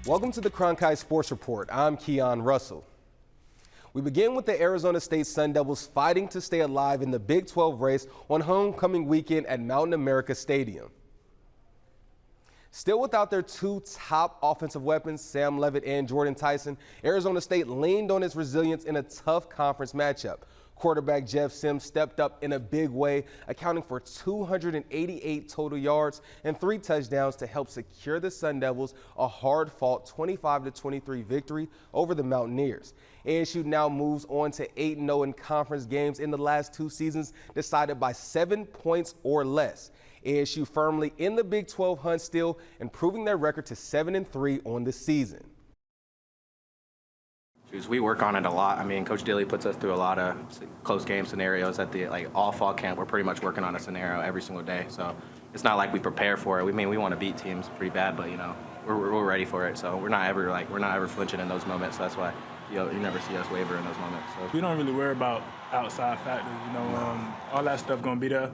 Welcome to the Cronkite Sports Report. I'm Keon Russell. We begin with the Arizona State Sun Devils fighting to stay alive in the Big 12 race on homecoming weekend at Mountain America Stadium. Still without their two top offensive weapons, Sam Leavitt and Jordan Tyson, Arizona State leaned on its resilience in a tough conference matchup. Quarterback Jeff Sims stepped up in a big way, accounting for 288 total yards and 3 touchdowns to help secure the Sun Devils a hard-fought 25-23 victory over the Mountaineers. ASU now moves on to 8-0 in conference games in the last 2 seasons, decided by 7 points or less. ASU firmly in the Big 12 hunt still, improving their record to 7-3 on the season. We work on it a lot. I mean, Coach Dilly puts us through a lot of close game scenarios at the all fall camp. We're pretty much working on a scenario every single day. So it's not like we prepare for it. We want to beat teams pretty bad, but we're ready for it. So we're not ever flinching in those moments. So that's why you never see us waver in those moments. So we don't really worry about outside factors. All that stuff gonna be there.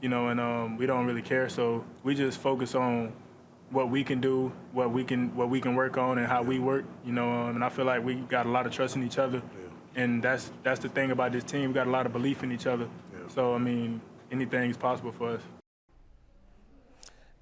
And we don't really care. So we just focus on what we can do, what we can work on, and how we work. And I feel like we got a lot of trust in each other, and that's the thing about this team. We got a lot of belief in each other. So I mean, anything is possible for us.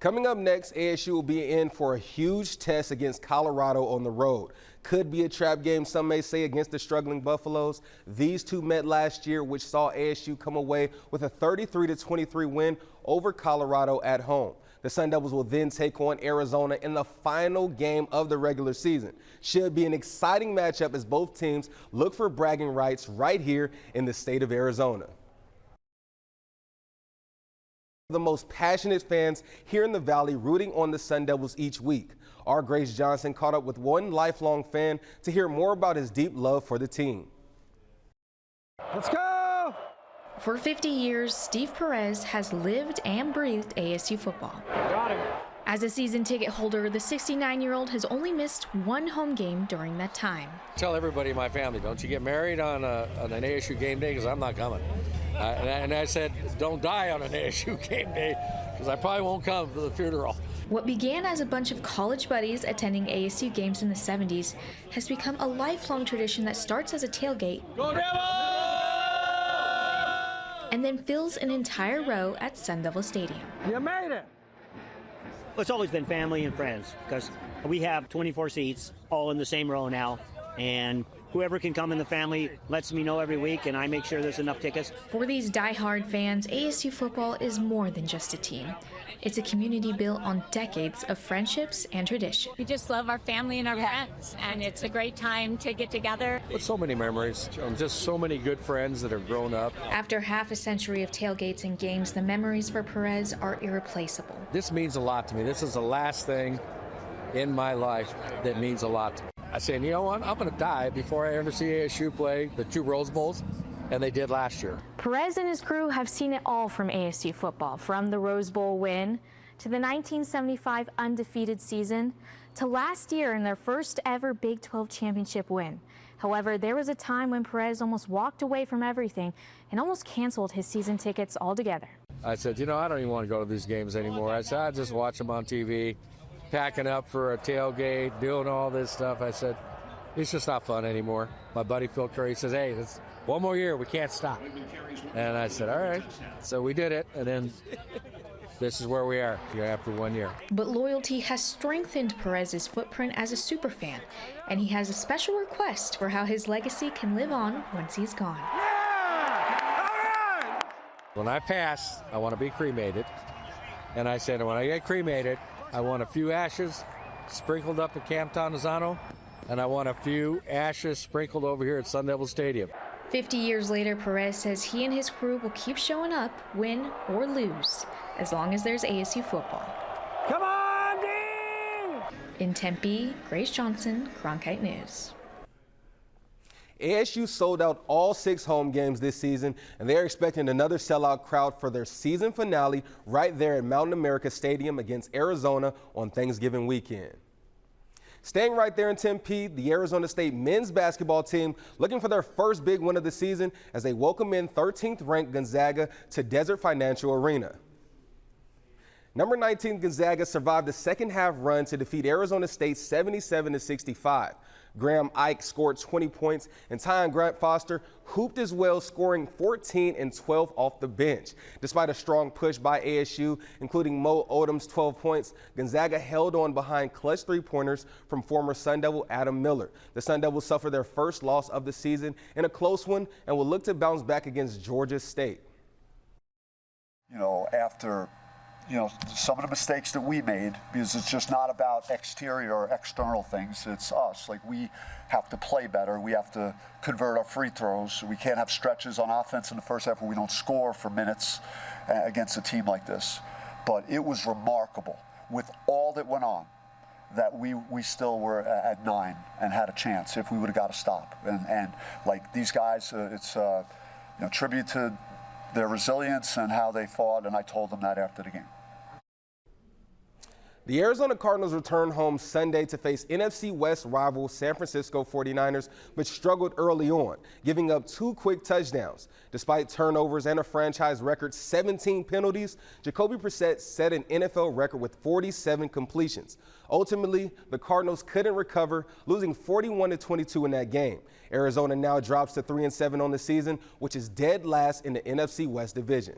Coming up next, ASU will be in for a huge test against Colorado on the road. Could be a trap game, some may say, against the struggling Buffaloes. These two met last year, which saw ASU come away with a 33-23 win over Colorado at home. The Sun Devils will then take on Arizona in the final game of the regular season. Should be an exciting matchup as both teams look for bragging rights right here in the state of Arizona. The most passionate fans here in the Valley rooting on the Sun Devils each week. Our Grace Johnson caught up with one lifelong fan to hear more about his deep love for the team. Let's go! For 50 years, Steve Perez has lived and breathed ASU football. Got him. As a season ticket holder, the 69-year-old has only missed one home game during that time. Tell everybody in my family, don't you get married on an ASU game day, because I'm not coming. And I said, don't die on an ASU game day, because I probably won't come to the funeral. What began as a bunch of college buddies attending ASU games in the 70s has become a lifelong tradition that starts as a tailgate. Go Devils! And then fills an entire row at Sun Devil Stadium. You made it! Well, it's always been family and friends, because we have 24 seats all in the same row now, and whoever can come in the family lets me know every week, and I make sure there's enough tickets. For these die-hard fans, ASU football is more than just a team. It's a community built on decades of friendships and tradition. We just love our family and our friends, and it's a great time to get together. With so many memories and just so many good friends that have grown up. After half a century of tailgates and games, the memories for Perez are irreplaceable. This means a lot to me. This is the last thing in my life that means a lot to me. I said, you know what, I'm going to die before I ever see ASU play the 2 Rose Bowls, and they did last year. Perez and his crew have seen it all from ASU football, from the Rose Bowl win to the 1975 undefeated season to last year in their first ever Big 12 championship win. However, there was a time when Perez almost walked away from everything and almost canceled his season tickets altogether. I said, I don't even want to go to these games anymore. I said, I just watch them on TV, packing up for a tailgate, doing all this stuff. I said, it's just not fun anymore. My buddy Phil Curry says, hey, this one more year, we can't stop. And I said, all right. So we did it, and then this is where we are after 1 year. But loyalty has strengthened Perez's footprint as a superfan, and he has a special request for how his legacy can live on once he's gone. When I pass, I want to be cremated. And I said, when I get cremated, I want a few ashes sprinkled up at Camp Tonizano, and I want a few ashes sprinkled over here at Sun Devil Stadium. 50 years later, Perez says he and his crew will keep showing up, win or lose, as long as there's ASU football. Come on, D! In Tempe, Grace Johnson, Cronkite News. ASU sold out all 6 home games this season, and they're expecting another sellout crowd for their season finale right there at Mountain America Stadium against Arizona on Thanksgiving weekend. Staying right there in Tempe, the Arizona State men's basketball team looking for their first big win of the season as they welcome in 13th-ranked Gonzaga to Desert Financial Arena. Number 19 Gonzaga survived a second-half run to defeat Arizona State 77-65. Graham Ike scored 20 points, and Tyon Grant Foster hooped as well, scoring 14 and 12 off the bench. Despite a strong push by ASU, including Mo Odom's 12 points, Gonzaga held on behind clutch three-pointers from former Sun Devil Adam Miller. The Sun Devils suffered their first loss of the season in a close one and will look to bounce back against Georgia State. After some of the mistakes that we made, because it's just not about exterior or external things, it's us. Like, we have to play better. We have to convert our free throws. We can't have stretches on offense in the first half where we don't score for minutes against a team like this. But it was remarkable with all that went on that we still were at 9 and had a chance if we would have got a stop. And like these guys, it's tribute to their resilience and how they fought, and I told them that after the game. The Arizona Cardinals returned home Sunday to face NFC West rival San Francisco 49ers, but struggled early on, giving up 2 quick touchdowns. Despite turnovers and a franchise record 17 penalties, Jacoby Brissett set an NFL record with 47 completions. Ultimately, the Cardinals couldn't recover, losing 41-22 in that game. Arizona now drops to 3-7 on the season, which is dead last in the NFC West division.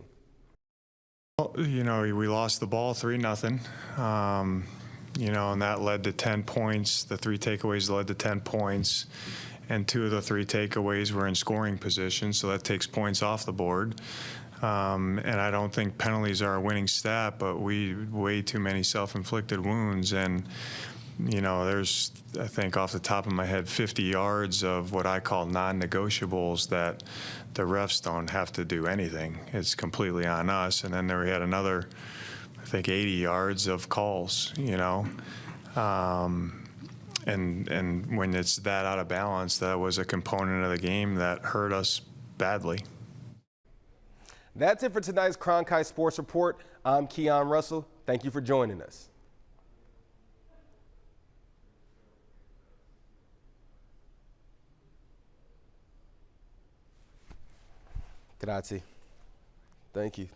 Well, we lost the ball 3-0, and that led to 10 points. The 3 takeaways led to 10 points, and 2 of the 3 takeaways were in scoring position, so that takes points off the board. And I don't think penalties are a winning stat, but way too many self-inflicted wounds. And, there's, I think off the top of my head, 50 yards of what I call non-negotiables that the refs don't have to do anything. It's completely on us. And then we had another, I think, 80 yards of calls, And when it's that out of balance, that was a component of the game that hurt us badly. That's it for tonight's Cronkite Sports Report. I'm Keon Russell. Thank you for joining us. Grazie. Thank you.